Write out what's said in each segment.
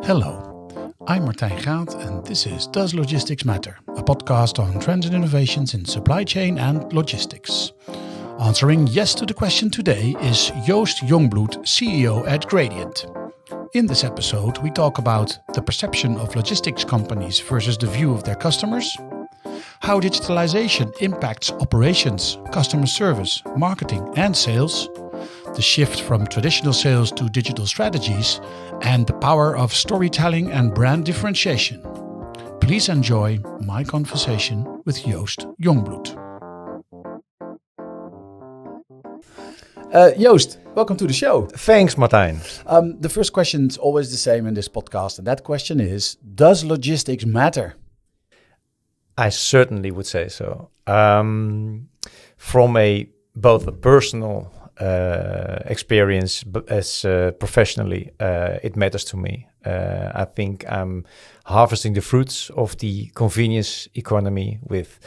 Hello, I'm Martijn Gaat and this is Does Logistics Matter? A podcast on trends and innovations in supply chain and logistics. Answering yes to the question today is Joost Jongbloed, CEO at Gradient. In this episode, we talk about the perception of logistics companies versus the view of their customers, how digitalisation impacts operations, customer service, marketing and sales, the shift from traditional sales to digital strategies, and the power of storytelling and brand differentiation. Please enjoy my conversation with Joost Jongbloed. Joost, welcome to the show. Thanks, Martijn. The first question is always the same in this podcast, and that question is, does logistics matter? I certainly would say so. From both a personal experience as professionally, it matters to me. I think I'm harvesting the fruits of the convenience economy with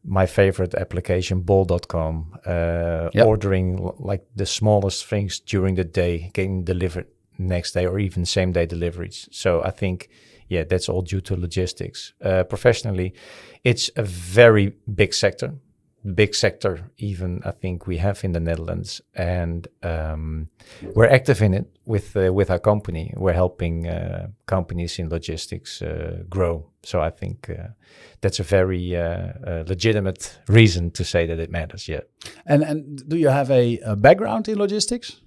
my favorite application, bol.com, ordering like the smallest things during the day, getting delivered next day or even same day deliveries. So I think, that's all due to logistics. Professionally, it's a very big sector even I think we have in the Netherlands, and we're active in it with our company. We're helping companies in logistics grow. So I think that's a very legitimate reason to say that it matters. Yeah. And do you have a background in logistics?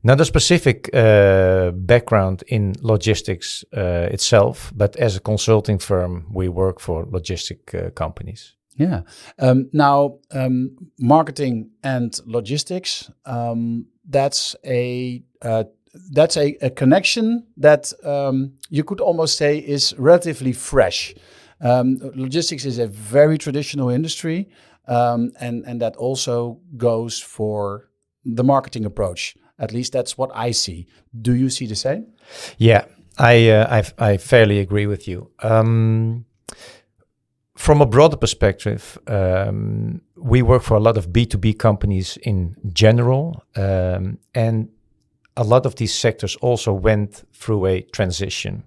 Not a specific background in logistics itself, but as a consulting firm, we work for logistic companies. Yeah. Now, marketing and logistics, that's a connection that you could almost say is relatively fresh. Logistics is a very traditional industry, and that also goes for the marketing approach. At least that's what I see. Do you see the same? Yeah, I fairly agree with you. From a broader perspective, we work for a lot of B2B companies in general, and a lot of these sectors also went through a transition.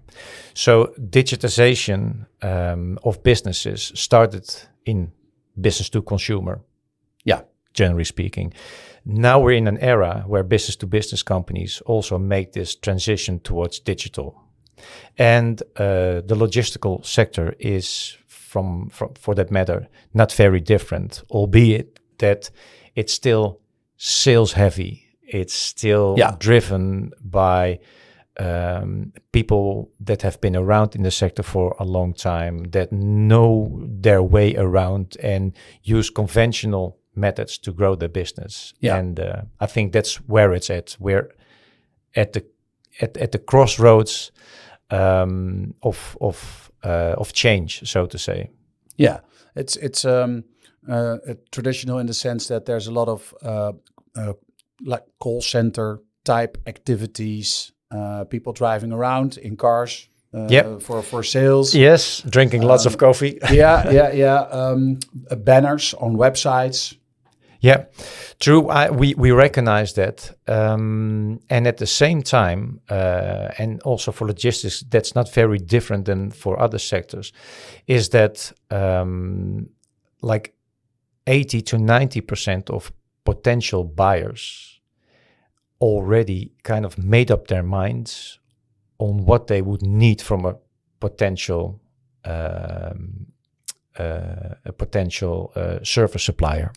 So digitization of businesses started in business to consumer, generally speaking. Now we're in an era where business to business companies also make this transition towards digital. And the logistical sector is, for that matter, not very different, albeit that it's still sales heavy. It's still driven by people that have been around in the sector for a long time, that know their way around and use conventional methods to grow their business. And I think that's where it's at. We're at the crossroads of change, so to say. Yeah, it's traditional in the sense that there's a lot of like call center type activities, people driving around in cars for sales. Yes, drinking lots of coffee. Banners on websites. Yeah, true. We recognize that, and at the same time, and also for logistics, that's not very different than for other sectors, is that like 80 to 90% of potential buyers already kind of made up their minds on what they would need from a potential service supplier.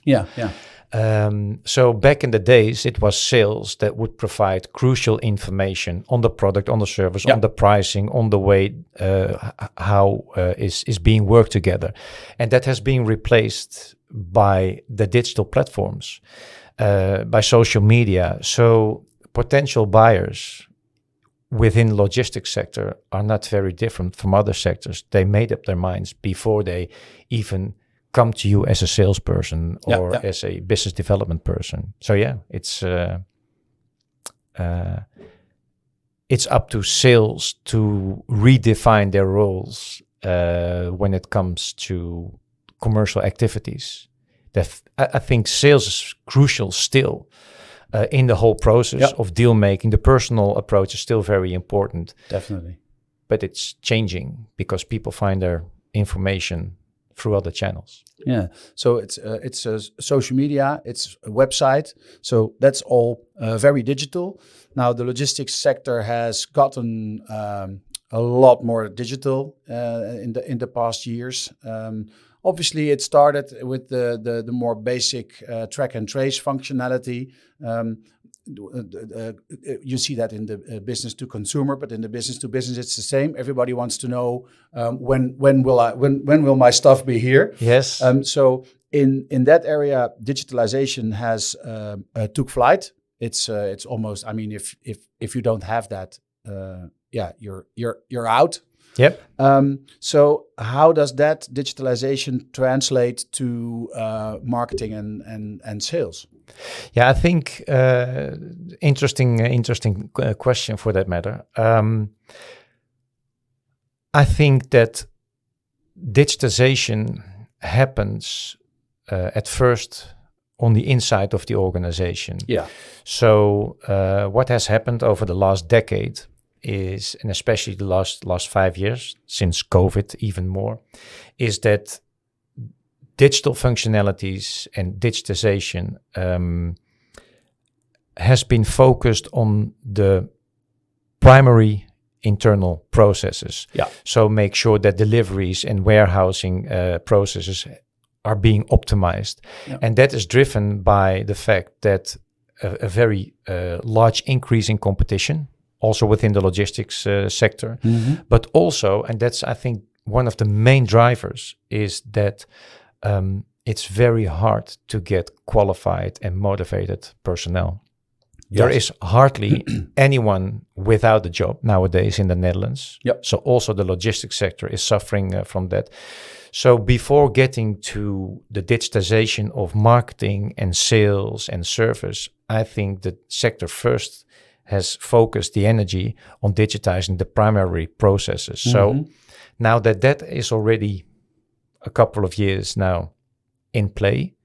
So back in the days, it was sales that would provide crucial information on the product, on the service, on the pricing, on the way how is being worked together. And that has been replaced by the digital platforms, by social media. So potential buyers within logistics sector are not very different from other sectors. They made up their minds before they even come to you as a salesperson or as a business development person. So it's up to sales to redefine their roles when it comes to commercial activities. I think sales is crucial still. in the whole process Yep. of deal making. The personal approach is still very important, Definitely. but it's changing because people find their information through other channels. Yeah. So it's social media, it's a website. So that's all very digital. Now the logistics sector has gotten a lot more digital in the past years. Obviously, it started with the more basic track and trace functionality. You see that in the business to consumer, but in the business to business, it's the same. Everybody wants to know when will my stuff be here? Yes. So in that area, digitalization has took flight. It's almost. I mean, if you don't have that, you're out. Yep. So how does that digitalization translate to marketing and sales? Yeah, I think interesting question for that matter. I think that digitization happens at first on the inside of the organization. Yeah. So what has happened over the last decade is, and especially the last 5 years, since COVID even more, is that digital functionalities and digitization has been focused on the primary internal processes. Yeah. So make sure that deliveries and warehousing processes are being optimized. Yeah. And that is driven by the fact that a very large increase in competition, also within the logistics sector, but also, and that's, I think, one of the main drivers, is that it's very hard to get qualified and motivated personnel. Yes. There is hardly anyone without a job nowadays in the Netherlands. Yep. So also the logistics sector is suffering from that. So before getting to the digitization of marketing and sales and service, I think the sector first has focused the energy on digitizing the primary processes. So now that is already a couple of years now in play,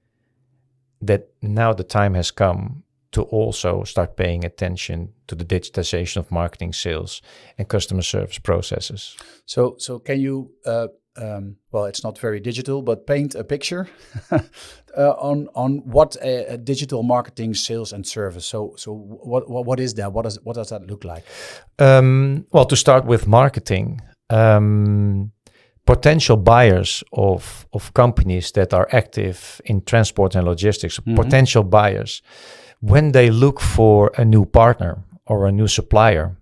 that now the time has come to also start paying attention to the digitization of marketing, sales, and customer service processes. So can you, well, it's not very digital, but paint a picture on what a digital marketing, sales, and service. So what is that? What does that look like? Well, to start with marketing, potential buyers of companies that are active in transport and logistics, potential buyers, when they look for a new partner or a new supplier,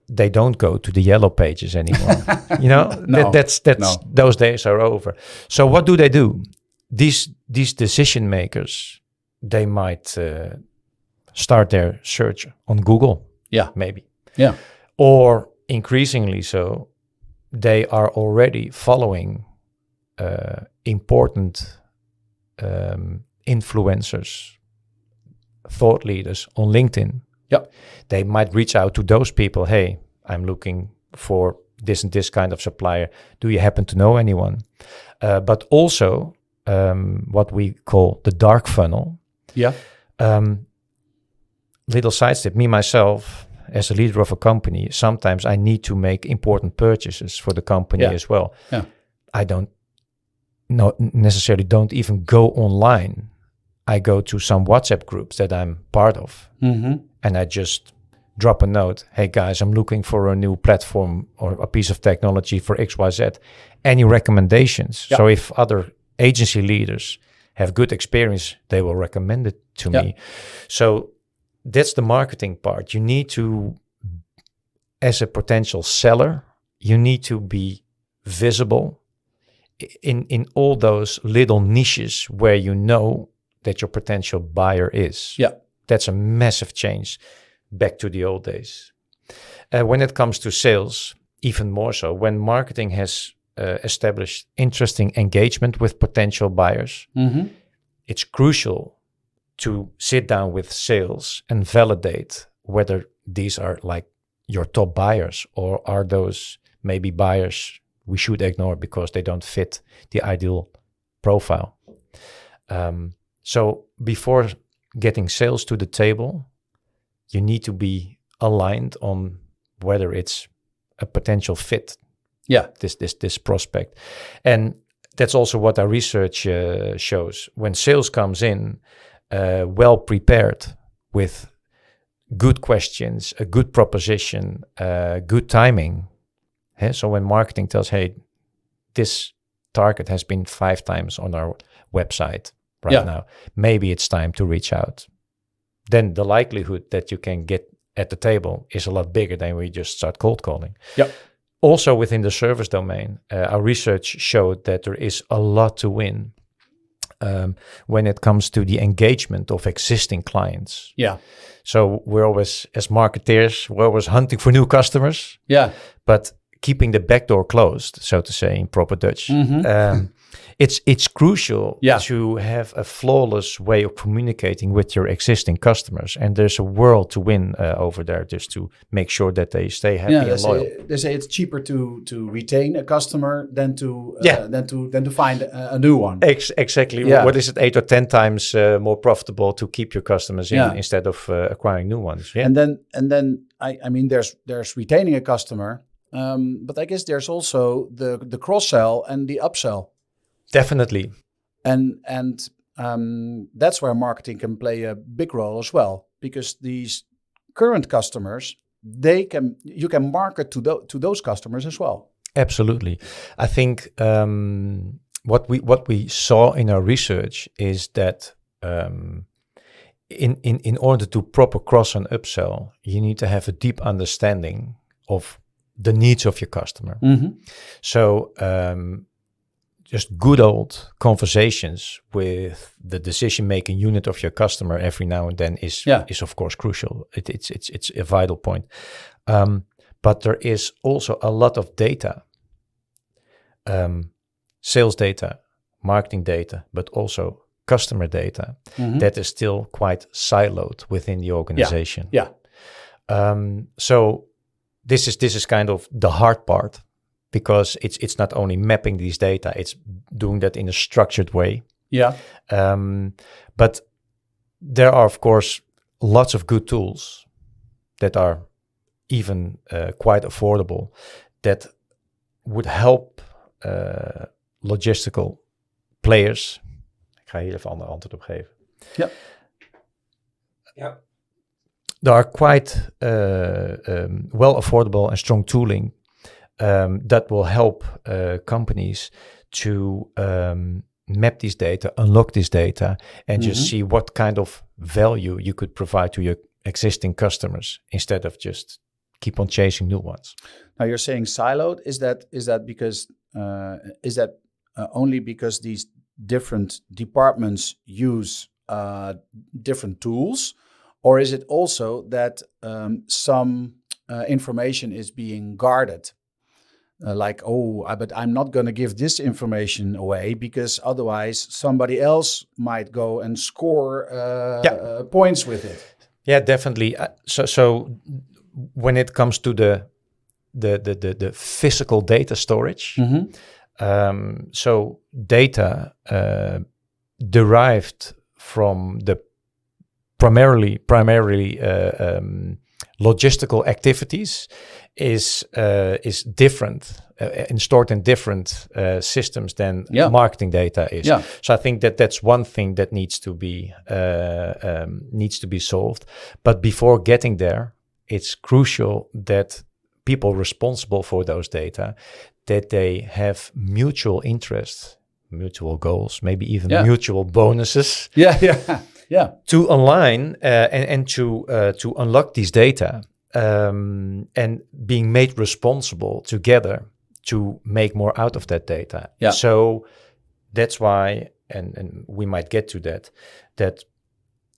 they don't go to the yellow pages anymore. You know, No. Those days are over. So what do? These decision makers, they might start their search on Google. Yeah. Maybe. Yeah. Or increasingly so, they are already following important influencers, thought leaders on LinkedIn. Yeah. They might reach out to those people. Hey, I'm looking for this and this kind of supplier. Do you happen to know anyone? But also what we call the dark funnel. Yeah. Little sidestep, me myself, as a leader of a company, sometimes I need to make important purchases for the company as well. Yeah. I don't even go online. I go to some WhatsApp groups that I'm part of, and I just drop a note. Hey guys, I'm looking for a new platform or a piece of technology for XYZ. Any recommendations? Yeah. So if other agency leaders have good experience, they will recommend it to me. So that's the marketing part. You need to, as a potential seller, you need to be visible in all those little niches where you know that your potential buyer is. Yeah. That's a massive change back to the old days. When it comes to sales, even more so. When marketing has established interesting engagement with potential buyers, it's crucial to sit down with sales and validate whether these are like your top buyers, or are those maybe buyers we should ignore because they don't fit the ideal profile. So before getting sales to the table, you need to be aligned on whether it's a potential fit. Yeah. This prospect, and that's also what our research shows. When sales comes in, well prepared with good questions, a good proposition, good timing. So when marketing tells, hey, this target has been 5 times on our website now, maybe it's time to reach out. Then the likelihood that you can get at the table is a lot bigger than we just start cold calling. Yeah. Also within the service domain, our research showed that there is a lot to win when it comes to the engagement of existing clients. Yeah. So we're always, as marketeers, we're always hunting for new customers. Yeah. But keeping the back door closed, so to say, in proper Dutch. It's crucial to have a flawless way of communicating with your existing customers. And there's a world to win over there just to make sure that they stay happy and loyal. They say it's cheaper to retain a customer than to find a new one. Exactly. Yeah. What is it, 8 or 10 times more profitable to keep your customers in instead of acquiring new ones? Yeah. And then I mean there's retaining a customer, but I guess there's also the cross sell and the upsell. Definitely. And that's where marketing can play a big role as well, because these current customers, you can market to those customers as well. Absolutely. I think what we saw in our research is that in order to proper cross and upsell, you need to have a deep understanding of the needs of your customer. So just good old conversations with the decision-making unit of your customer every now and then is of course crucial. It's a vital point. But there is also a lot of data, sales data, marketing data, but also customer data that is still quite siloed within the organization. So this is kind of the hard part, because it's not only mapping these data, it's doing that in a structured way. But there are, of course, lots of good tools that are even quite affordable that would help logistical players. Ik ga hier even een ander antwoord op geven. There are quite well affordable and strong tooling that will help companies to map this data, unlock this data, and just see what kind of value you could provide to your existing customers instead of just keep on chasing new ones. Now you're saying siloed. Is that because only because these different departments use different tools, or is it also that some information is being guarded? But I'm not going to give this information away because otherwise somebody else might go and score points with it. Yeah, definitely. So when it comes to the physical data storage, so data derived from the primarily logistical activities is different and stored in different systems than marketing data is. So I think that's one thing that needs to be solved. But before getting there, it's crucial that people responsible for those data, that they have mutual interests, mutual goals, maybe even mutual bonuses. To align and to unlock these data. And being made responsible together to make more out of that data. So that's why, and we might get to that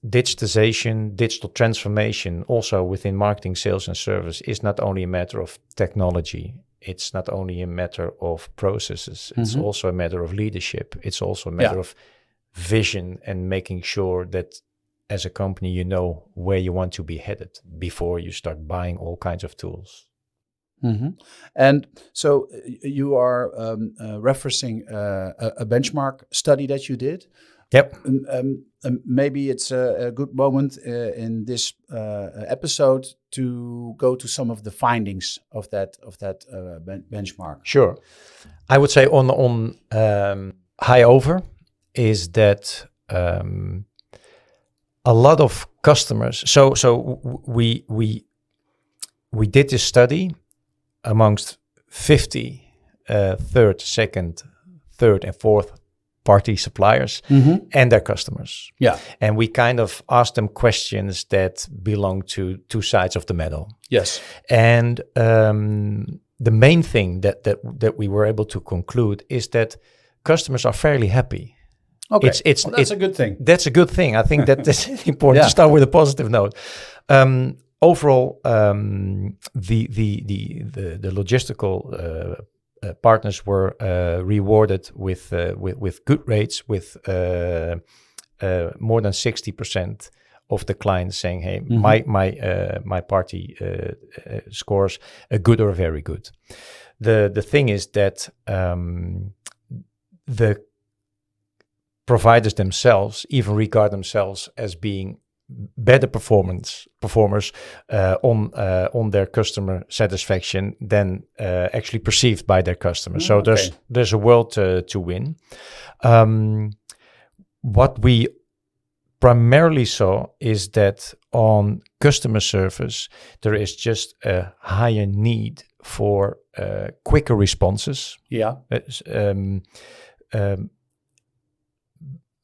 digitization, digital transformation, also within marketing, sales, and service is not only a matter of technology. It's not only a matter of processes. It's also a matter of leadership. It's also a matter of vision and making sure that as a company, you know where you want to be headed before you start buying all kinds of tools. And so you are referencing a benchmark study that you did. Yep. Maybe it's a good moment in this episode to go to some of the findings of that benchmark. Sure. I would say on high over is that a lot of customers. So we did this study amongst 50 third, and fourth party suppliers and their customers. Yeah. And we kind of asked them questions that belong to two sides of the medal. Yes. And the main thing that we were able to conclude is that customers are fairly happy. Okay, that's a good thing. That's a good thing. I think that is important to start with a positive note. Overall, the logistical partners were rewarded with good rates, with more than 60% of the clients saying, "Hey, my party scores a good or very good." The thing is that the providers themselves even regard themselves as being better performers on their customer satisfaction than actually perceived by their customers. So there's a world to win. What we primarily saw is that on customer service there is just a higher need for quicker responses. Yeah.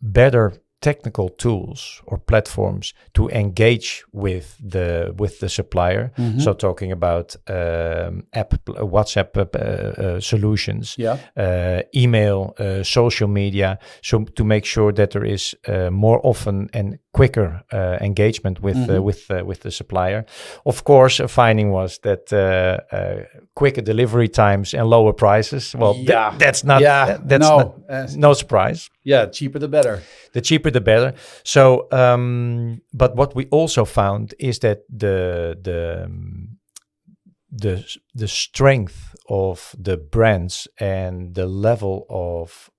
Better technical tools or platforms to engage with the supplier. So talking about WhatsApp solutions, email, social media, so to make sure that there is more often and quicker engagement with the supplier. Of course, a finding was that quicker delivery times and lower prices. Well, that's not no surprise. Yeah, cheaper the better. The cheaper the better. So, but what we also found is that the strength of the brands and the level of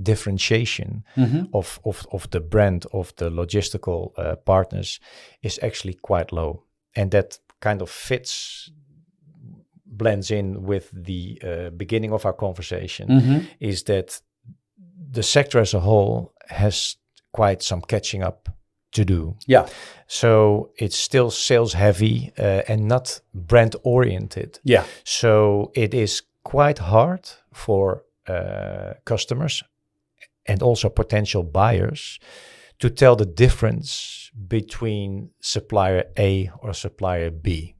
differentiation of the brand of the logistical partners is actually quite low, and that kind of blends in with the beginning of our conversation. Is that the sector as a whole has quite some catching up to do. Yeah. So it's still sales heavy and not brand oriented. Yeah. So it is quite hard for customers and also potential buyers to tell the difference between supplier A or supplier B.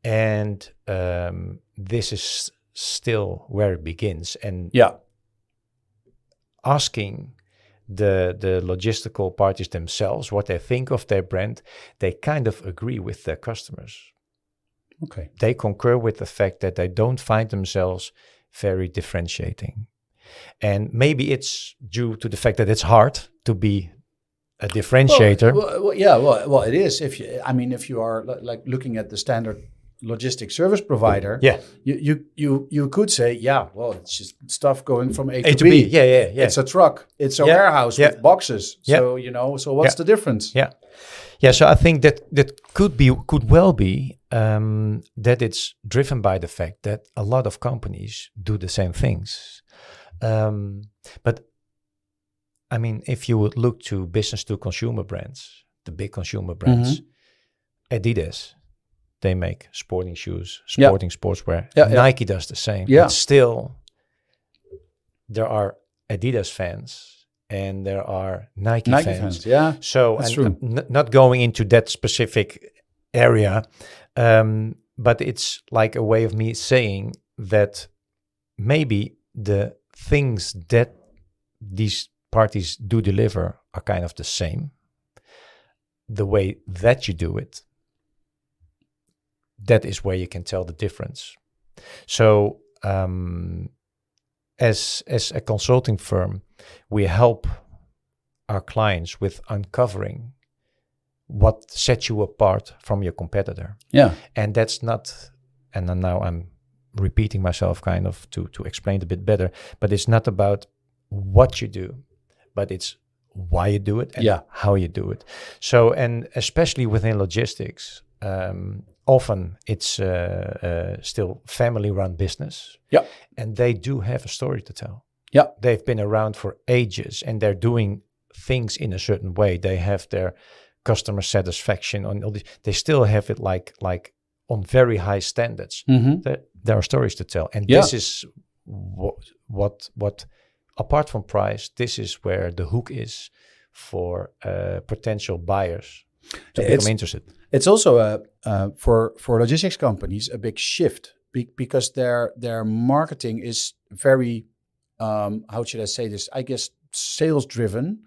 And this is still where it begins. And asking the logistical parties themselves what they think of their brand, they kind of agree with their customers. Okay. They concur with the fact that they don't find themselves very differentiating. And maybe it's due to the fact that it's hard to be a differentiator. Well, it is. If you are like looking at the standard logistic service provider, you could say, it's just stuff going from A to B. It's a truck, it's a warehouse with boxes. So so what's the difference? So I think that could well be that it's driven by the fact that a lot of companies do the same things. But I mean, if you would look to business to consumer brands, the big consumer brands, Adidas, they make sporting shoes, sportswear. Nike does the same. But still, there are Adidas fans and there are Nike fans. So, that's and true. Not going into that specific area, but it's like a way of me saying that maybe the things that these parties do deliver are kind of the same. The way that you do it, that is where you can tell the difference. So as a consulting firm, we help our clients with uncovering what sets you apart from your competitor. And that's not, and now I'm repeating myself kind of to explain it a bit better, but it's not about what you do, but it's why you do it and how you do it. So, and especially within logistics, often it's still family-run business. Yeah. And they do have a story to tell. Yeah. They've been around for ages and they're doing things in a certain way. They have their customer satisfaction on all this. They still have it like on very high standards. There are stories to tell. And this is what apart from price, this is where the hook is for potential buyers to become interested. It's also for logistics companies a big shift because their marketing is very how should I say this? I guess sales driven,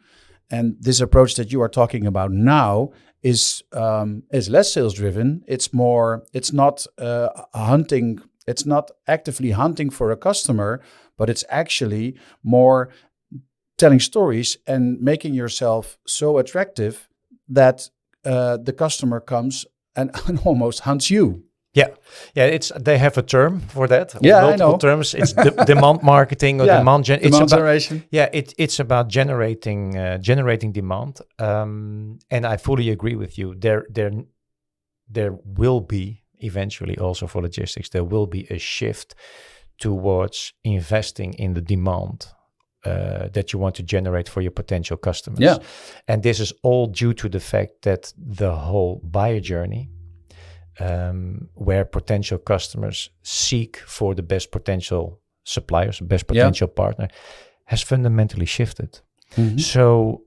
and this approach that you are talking about now is less sales driven. It's more. It's not hunting. It's not actively hunting for a customer, but it's actually more telling stories and making yourself so attractive that the customer comes and almost hunts you. Yeah. They have a term for that. Yeah, multiple I know. terms. It's demand marketing or demand generation. It's about generating demand. And I fully agree with you. There will be eventually also for logistics. There will be a shift towards investing in the demand that you want to generate for your potential customers. Yeah. And this is all due to the fact that the whole buyer journey, where potential customers seek for the best potential suppliers, best potential partner, has fundamentally shifted. So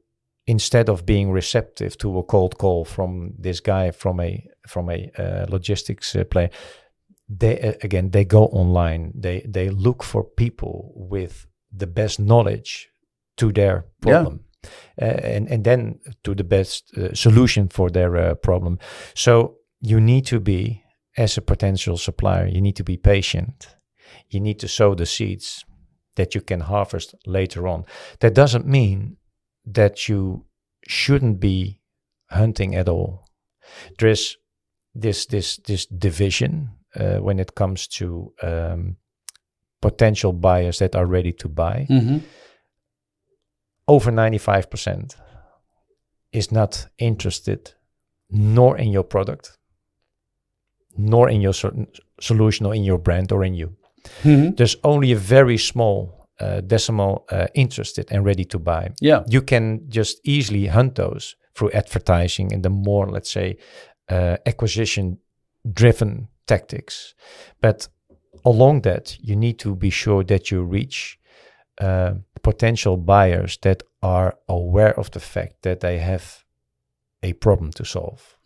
instead of being receptive to a cold call from this guy from a logistics player, they go online. They look for people with the best knowledge to their problem, and then to the best solution for their problem. So you need to be, as a potential supplier, you need to be patient. You need to sow the seeds that you can harvest later on. That doesn't mean that you shouldn't be hunting at all. There is this division when it comes to potential buyers that are ready to buy. Over 95% is not interested nor in your product, nor in your certain solution or in your brand or in you. There's only a very small decimal interested and ready to buy. Yeah, you can just easily hunt those through advertising and the more, let's say, acquisition-driven tactics. But along that, you need to be sure that you reach potential buyers that are aware of the fact that they have a problem to solve.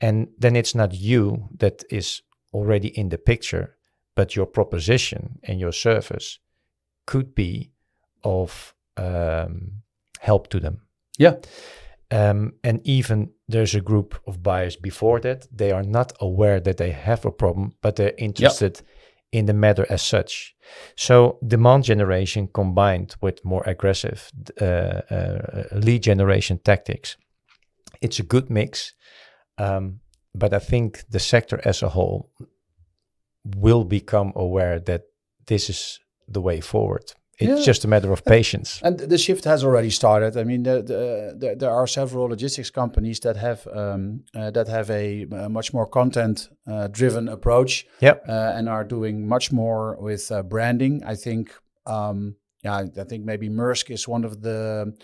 And then it's not you that is already in the picture, but your proposition and your service could be of help to them. And even there's a group of buyers before that, they are not aware that they have a problem, but they're interested in the matter as such. So demand generation combined with more aggressive lead generation tactics, it's a good mix. But I think the sector as a whole will become aware that this is the way forward. It's just a matter of patience. And the shift has already started. I mean, there are several logistics companies that have a much more content-driven approach, and are doing much more with branding. I think, I think maybe Maersk is one of the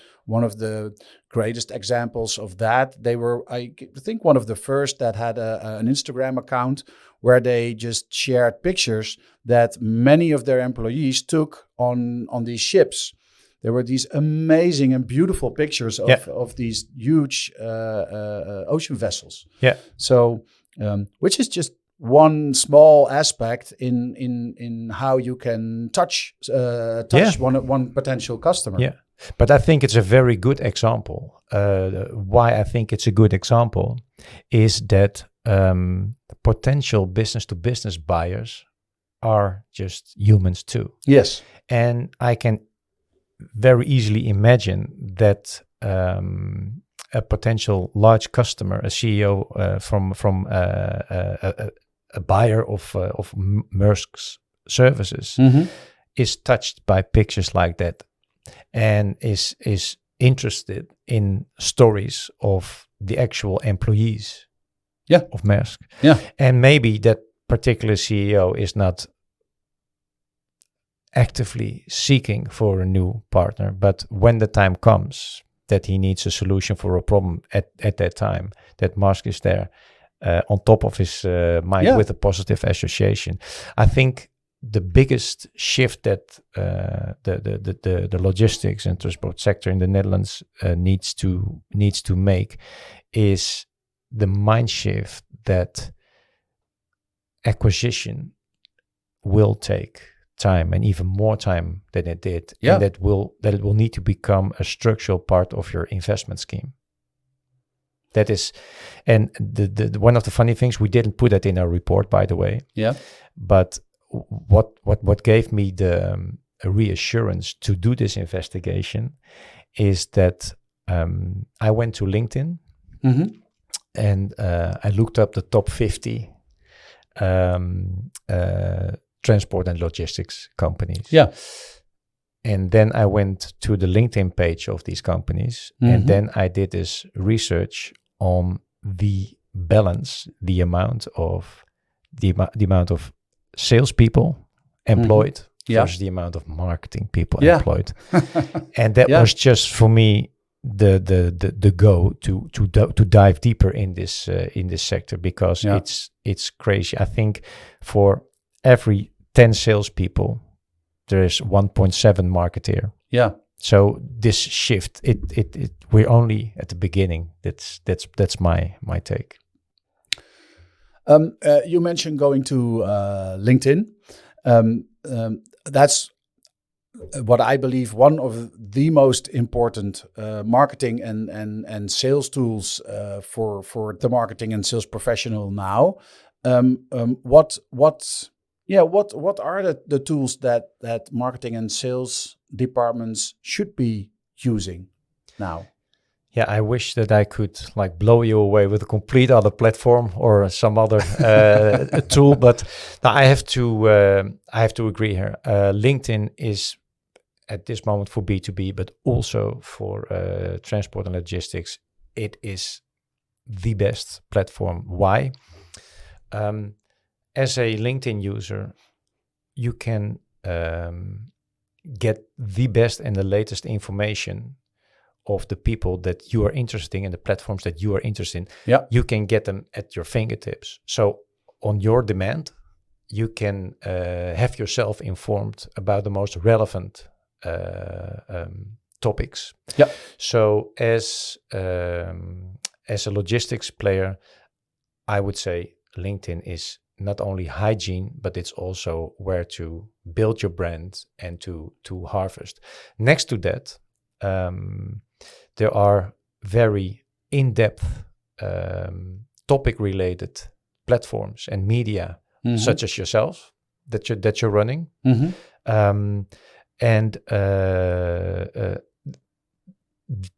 greatest examples of that. They were, I think, one of the first that had an Instagram account where they just shared pictures that many of their employees took on these ships. There were these amazing and beautiful pictures of these huge ocean vessels. So, which is just one small aspect in how you can touch one potential customer. But I think it's a very good example. Why I think it's a good example is that potential business-to-business buyers are just humans too. Yes. And I can very easily imagine that a potential large customer, a CEO from a buyer of Maersk's services is touched by pictures like that and is interested in stories of the actual employees of Maersk. Yeah. And maybe that particular CEO is not actively seeking for a new partner, but when the time comes that he needs a solution for a problem at that time, that Maersk is there on top of his mind with a positive association. I think the biggest shift that the logistics and transport sector in the Netherlands needs to make is the mind shift that acquisition will take time, and even more time than it did, and that it will need to become a structural part of your investment scheme. That is, and the one of the funny things, we didn't put that in our report, by the way. Yeah. But what gave me the reassurance to do this investigation is that I went to LinkedIn and I looked up the top 50 transport and logistics companies. Yeah. And then I went to the LinkedIn page of these companies, and then I did this research on the balance, the amount of salespeople employed versus the amount of marketing people employed, and that was just for me the go to dive deeper in this sector, because it's crazy. I think for every 10 salespeople, there is 1.7 marketeer. Yeah. So this shift, we're only at the beginning. That's my take. You mentioned going to LinkedIn. That's what I believe one of the most important marketing and sales tools for the marketing and sales professional now. What are the tools that marketing and sales departments should be using now? Yeah, I wish that I could blow you away with a complete other platform or some other tool, but I have to agree here. LinkedIn is at this moment for B2B, but also for transport and logistics. It is the best platform. Why? As a LinkedIn user, you can get the best and the latest information of the people that you are interested in and the platforms that you are interested in. Yeah. You can get them at your fingertips. So on your demand, you can have yourself informed about the most relevant topics. Yeah. So as a logistics player, I would say LinkedIn is not only hygiene, but it's also where to build your brand and to harvest. Next to that, there are very in-depth topic-related platforms and media, such as yourself, that you're running, and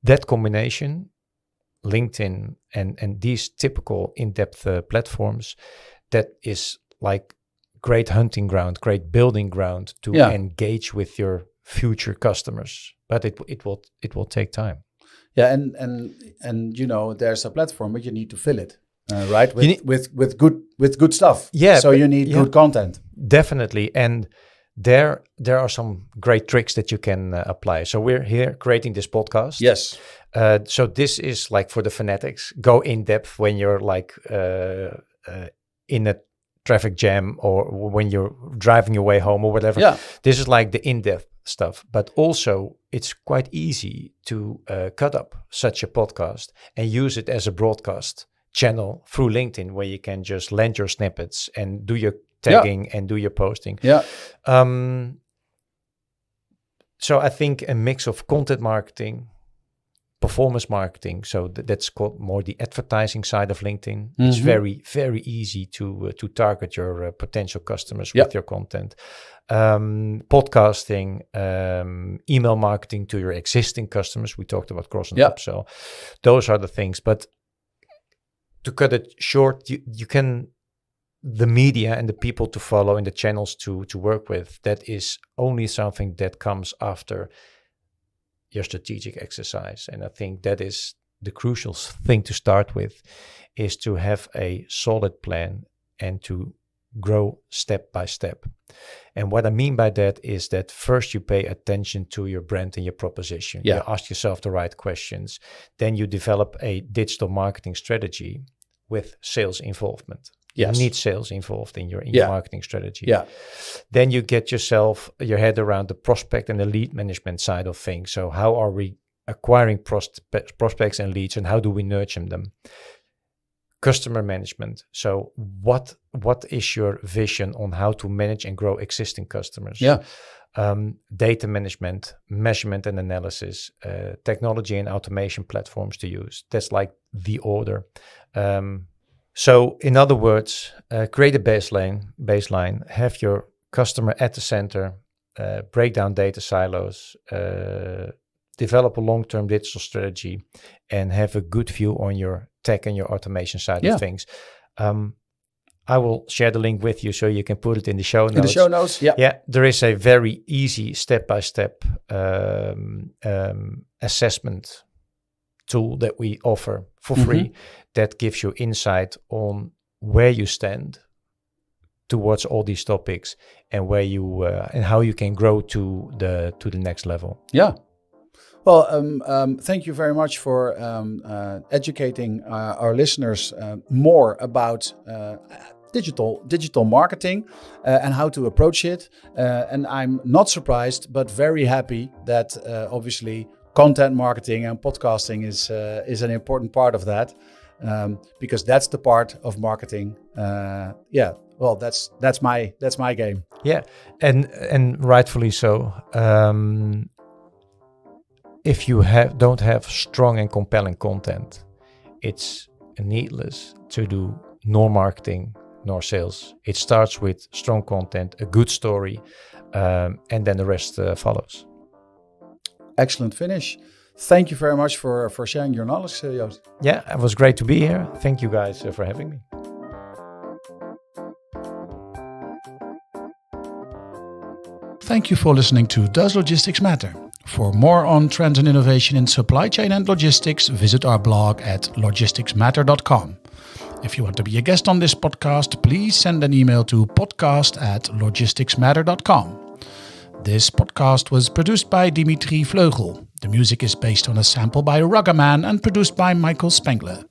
that combination, LinkedIn and these typical in-depth platforms, that is like great hunting ground, great building ground to engage with your future customers. But it will take time. Yeah, and you know, there's a platform, but you need to fill it, right? With good stuff. Yeah. So you need good content. Definitely, and there are some great tricks that you can apply. So we're here creating this podcast. Yes. So this is like for the fanatics. Go in depth when you're in a traffic jam or when you're driving your way home or whatever. Yeah. This is like the in-depth stuff, but also it's quite easy to cut up such a podcast and use it as a broadcast channel through LinkedIn, where you can just land your snippets and do your tagging and do your posting. Yeah. So I think a mix of content marketing, performance marketing, so that's called more the advertising side of LinkedIn. It's very, very easy to target your potential customers with your content. Podcasting, email marketing to your existing customers. We talked about cross and upsell. Those are the things. But to cut it short, you can, the media and the people to follow and the channels to work with, that is only something that comes after your strategic exercise. And I think that is the crucial thing to start with, is to have a solid plan and to grow step by step. And what I mean by that is that first you pay attention to your brand and your proposition. Yeah. You ask yourself the right questions. Then you develop a digital marketing strategy with sales involvement. Yes. You need sales involved in your marketing strategy. Yeah. Then you get your head around the prospect and the lead management side of things. So how are we acquiring prospects and leads, and how do we nurture them? Customer management. So what is your vision on how to manage and grow existing customers? Yeah. Data management, measurement and analysis, technology and automation platforms to use. That's like the order. So in other words, create a baseline, have your customer at the center, break down data silos, develop a long-term digital strategy, and have a good view on your tech and your automation side of things. I will share the link with you so you can put it in the show notes. In the show notes, yeah. Yeah, there is a very easy step-by-step assessment tool that we offer for free that gives you insight on where you stand towards all these topics and where you and how you can grow to the next level. Yeah. Well, thank you very much for educating our listeners more about digital marketing and how to approach it. And I'm not surprised, but very happy that obviously content marketing and podcasting is an important part of that, because that's the part of marketing. Well, that's my game. Yeah, and rightfully so. If you don't have strong and compelling content, it's needless to do nor marketing nor sales. It starts with strong content, a good story, and then the rest follows. Excellent finish. Thank you very much for sharing your knowledge, Joost. Yeah, it was great to be here. Thank you guys for having me. Thank you for listening to Does Logistics Matter? For more on trends and innovation in supply chain and logistics, visit our blog at logisticsmatter.com. If you want to be a guest on this podcast, please send an email to podcast@logisticsmatter.com. This podcast was produced by Dimitry VleugelThe. The music is based on a sample by Ragaman and produced by Michael Spengler.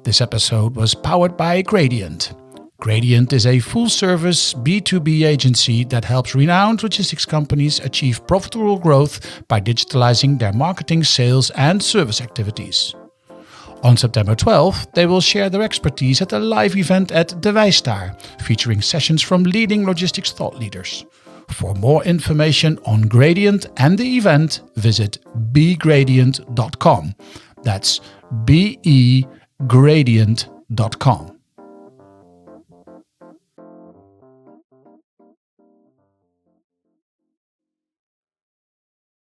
This episode was powered by Gradient. Gradient is a full-service B2B agency that helps renowned logistics companies achieve profitable growth by digitalising their marketing, sales and service activities. On September 12th, they will share their expertise at a live event at the Weistaar, featuring sessions from leading logistics thought leaders. For more information on Gradient and the event, visit begradient.com. That's begradient.com.